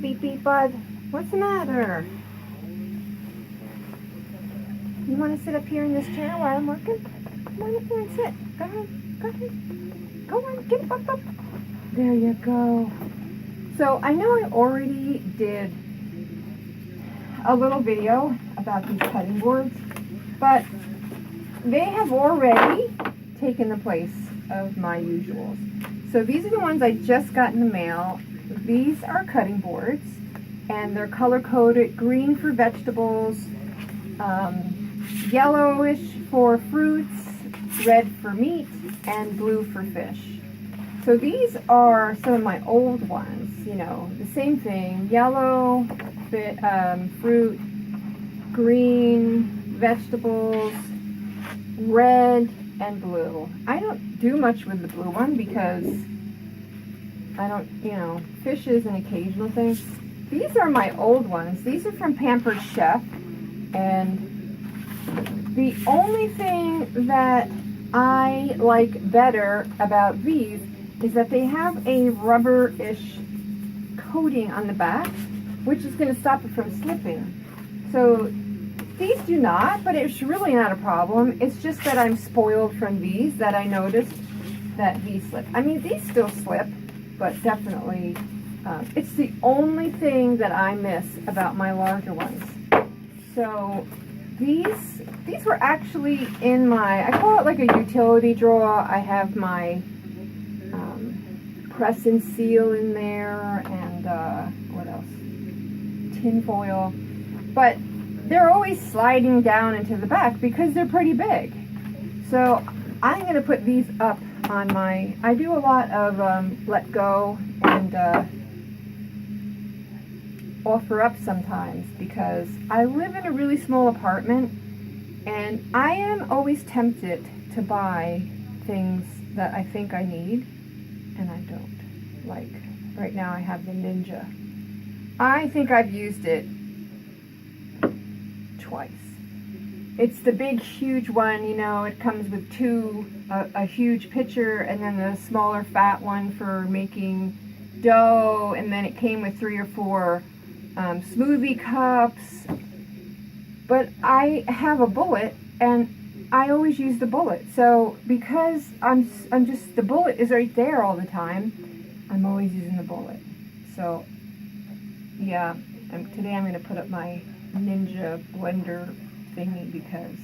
Beep beep bud. What's the matter? You want to sit up here in this chair while I'm working? Come on up here and sit. Go ahead. Go ahead. Go on. Get up. There you go. So I know I already did a little video about these cutting boards, but they have already taken the place of my usuals. So these are the ones I just got in the mail. These are cutting boards, and they're color-coded: green for vegetables, yellowish for fruits, red for meat, and blue for fish. So these are some of my old ones, you know, the same thing: yellow, fruit, green, vegetables, red, and blue. I don't do much with the blue one because I don't, you know, fish is an occasional thing. These are my old ones. These are from Pampered Chef, and the only thing that I like better about these is that they have a rubber-ish coating on the back, which is going to stop it from slipping. So these do not, but it's really not a problem. It's just that I'm spoiled from these, that I noticed that these slip. I mean, these still slip, but definitely, it's the only thing that I miss about my larger ones. So these were actually in my, I call it like a utility drawer. I have my press and seal in there, and what else? Tin foil. But they're always sliding down into the back because they're pretty big. So I'm going to put these up on my, I do a lot of let go and offer up sometimes, because I live in a really small apartment, and I am always tempted to buy things that I think I need and I don't. Like right now I have the Ninja. I think I've used it twice. It's the big huge one, you know, it comes with two, a huge pitcher and then the smaller fat one for making dough, and then it came with 3 or 4 smoothie cups. But I have a bullet, and I always use the bullet. So because I'm just, the bullet is right there all the time, I'm always using the bullet. So yeah, today I'm going to put up my Ninja blender thingy because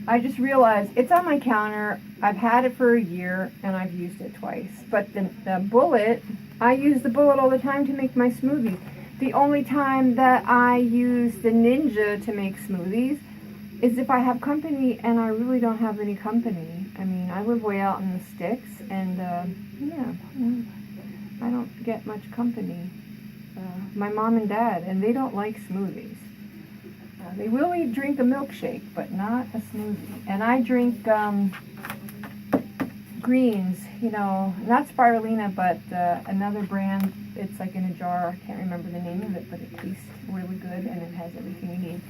I just realized it's on my counter. I've had it for a year and I've used it twice. But the bullet, I use the bullet all the time to make my smoothies. The only time that I use the Ninja to make smoothies is if I have company, and I really don't have any company. I mean, I live way out in the sticks, and yeah, I don't get much company. My mom and dad, and they don't like smoothies. They will drink a milkshake, but not a smoothie. And I drink greens, you know, not spirulina, but another brand. It's like in a jar. I can't remember the name of it, but it tastes really good, and it has everything you need.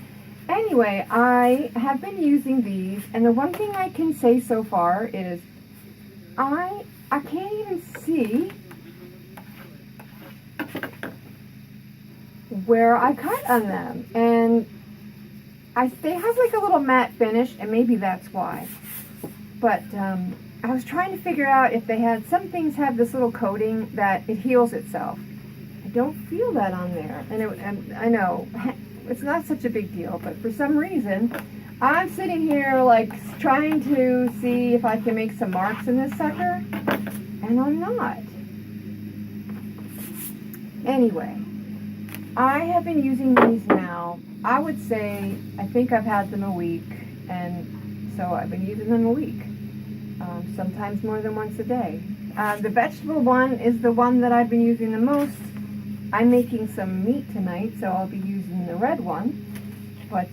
Anyway, I have been using these, and the one thing I can say so far is I can't even see where I cut on them, and they have like a little matte finish, and maybe that's why. But I was trying to figure out if they had, some things have this little coating that it heals itself. I don't feel that on there, and I know it's not such a big deal, but for some reason I'm sitting here like trying to see if I can make some marks in this sucker, and I'm not. Anyway, I have been using these now, I would say, I think I've had them a week, and so I've been using them a week, sometimes more than once a day. The vegetable one is the one that I've been using the most. I'm making some meat tonight, so I'll be using the red one. But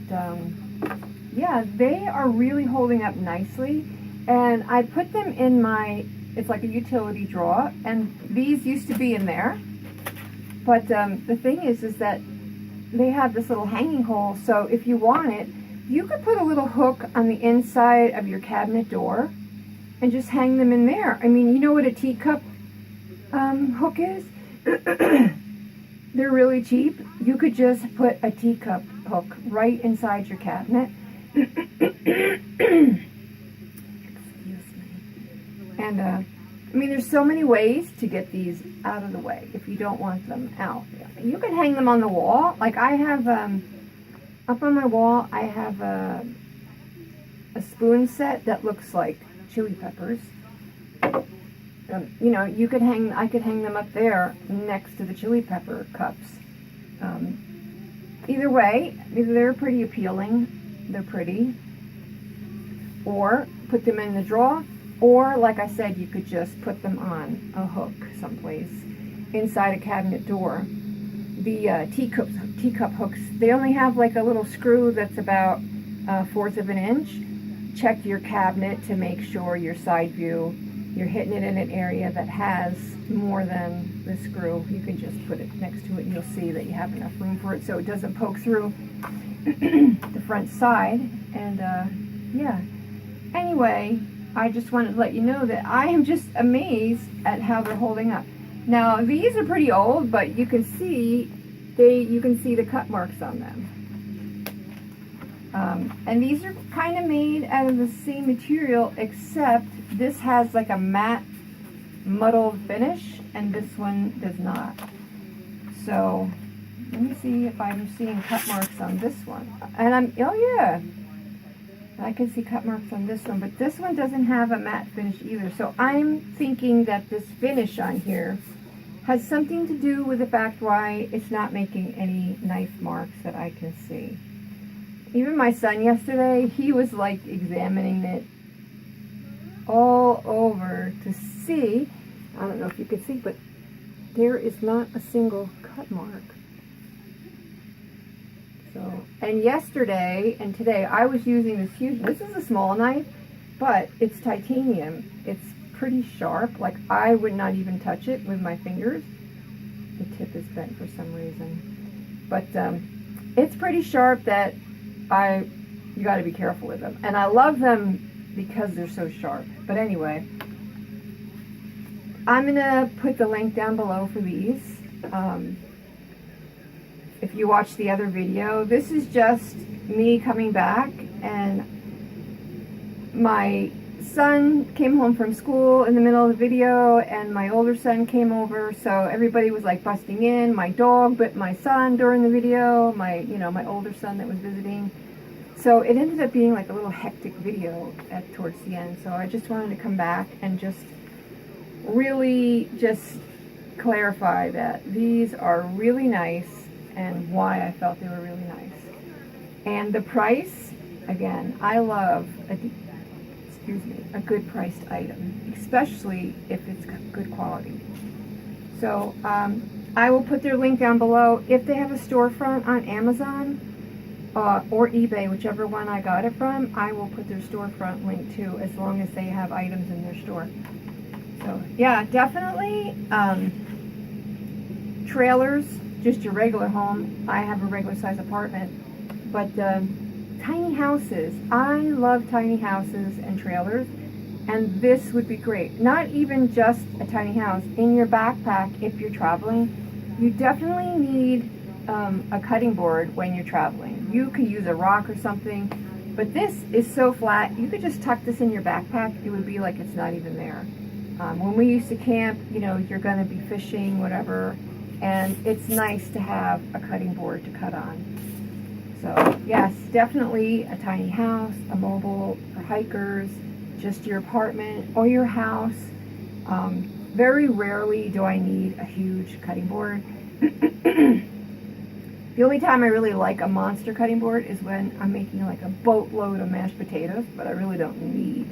yeah, they are really holding up nicely, and I put them in my, it's like a utility drawer, and these used to be in there. But the thing is that they have this little hanging hole, so if you want it, you could put a little hook on the inside of your cabinet door and just hang them in there. I mean, you know what a teacup hook is? The they're really cheap. You could just put a teacup hook right inside your cabinet. Excuse me. And I mean, there's so many ways to get these out of the way if you don't want them out. You could hang them on the wall. Like I have, up on my wall, I have a spoon set that looks like chili peppers. You know, you could I could hang them up there next to the chili pepper cups. Either way, they're pretty appealing. They're pretty. Or put them in the drawer. Or, like I said, you could just put them on a hook someplace inside a cabinet door. The teacup hooks, they only have like a little screw that's about 1/4 of an inch. Check your cabinet to make sure your side view, you're hitting it in an area that has more than the screw. You can just put it next to it and you'll see that you have enough room for it so it doesn't poke through the front side. And yeah, anyway, I just wanted to let you know that I am just amazed at how they're holding up. Now these are pretty old, but you can see the cut marks on them. And these are kind of made out of the same material, except this has like a matte, muddled finish, and this one does not. So let me see if I'm seeing cut marks on this one. And oh yeah, I can see cut marks on this one, but this one doesn't have a matte finish either. So I'm thinking that this finish on here has something to do with the fact why it's not making any knife marks that I can see. Even my son yesterday, he was like examining it all over to see. I don't know if you can see, but there is not a single cut mark. So, and yesterday and today I was using this huge, this is a small knife, but it's titanium. It's pretty sharp. Like I would not even touch it with my fingers. The tip is bent for some reason. But it's pretty sharp that you got to be careful with them. And I love them because they're so sharp. But anyway, I'm going to put the link down below for these. If you watched the other video, this is just me coming back, and my son came home from school in the middle of the video, and my older son came over, so everybody was like busting in. My dog bit my son during the video, my older son that was visiting. So it ended up being like a little hectic video towards the end. So I just wanted to come back and just really just clarify that these are really nice and why I felt they were really nice. And the price, again, I love a good priced item, especially if it's good quality. So I will put their link down below. If they have a storefront on Amazon or eBay, whichever one I got it from, I will put their storefront link too, as long as they have items in their store. So yeah, definitely trailers, just your regular home. I have a regular size apartment, but tiny houses. I love tiny houses and trailers, and this would be great. Not even just a tiny house. In your backpack, if you're traveling, you definitely need a cutting board when you're traveling. You could use a rock or something, but this is so flat, you could just tuck this in your backpack. It would be like it's not even there. When we used to camp, you're going to be fishing, whatever, and it's nice to have a cutting board to cut on. So yes, definitely a tiny house, a mobile for hikers, just your apartment or your house. Very rarely do I need a huge cutting board. The only time I really like a monster cutting board is when I'm making like a boatload of mashed potatoes, but I really don't need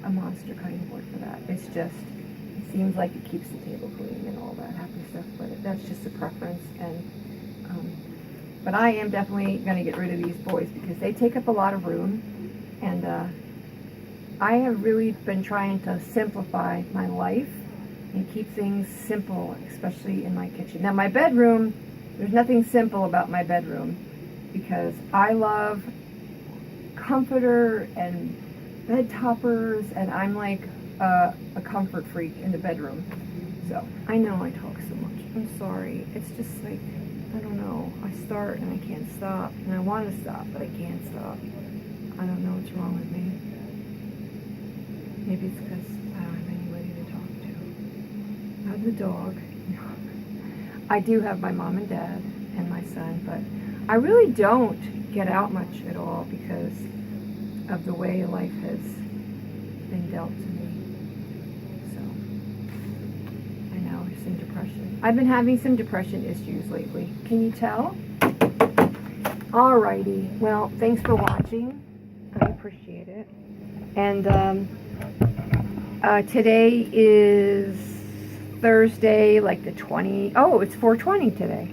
a monster cutting board for that. It's just, it seems like it keeps the table clean and all that happy stuff, but that's just a preference. And but I am definitely going to get rid of these boys because they take up a lot of room, and I have really been trying to simplify my life and keep things simple, especially in my kitchen. Now my bedroom, there's nothing simple about my bedroom because I love comforter and bed toppers, and I'm like a comfort freak in the bedroom. So I know I talk so much. I'm sorry. It's just like, I don't know. I start and I can't stop. And I want to stop, but I can't stop. I don't know what's wrong with me. Maybe it's because I don't have anybody to talk to. I have the dog. I do have my mom and dad and my son, but I really don't get out much at all because of the way life has been dealt to me. So, I know, there's some depression. I've been having some depression issues lately. Can you tell? Alrighty. Well, thanks for watching. I appreciate it. And today is Thursday, like the 20. Oh, it's 4:20 today.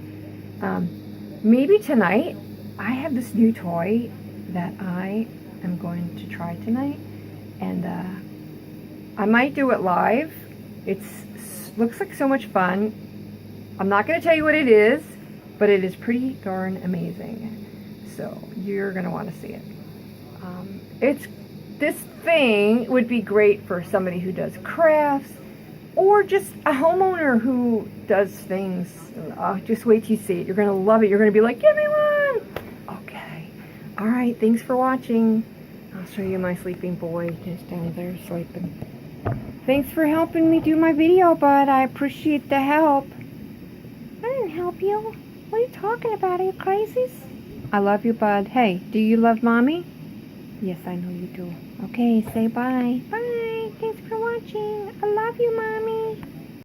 Maybe tonight. I have this new toy that I am going to try tonight, and I might do it live. Looks like so much fun. I'm not going to tell you what it is, but it is pretty darn amazing. So you're going to want to see it. This thing would be great for somebody who does crafts, or just a homeowner who does things. Just wait till you see it. You're going to love it. You're going to be like, give me one. Okay. All right. Thanks for watching. I'll show you my sleeping boy. He's down there sleeping. Thanks for helping me do my video, bud. I appreciate the help. I didn't help you. What are you talking about? Are you crazy? I love you, bud. Hey, do you love mommy? Yes, I know you do. Okay, say bye. Bye. Thanks for watching. I love you, mommy.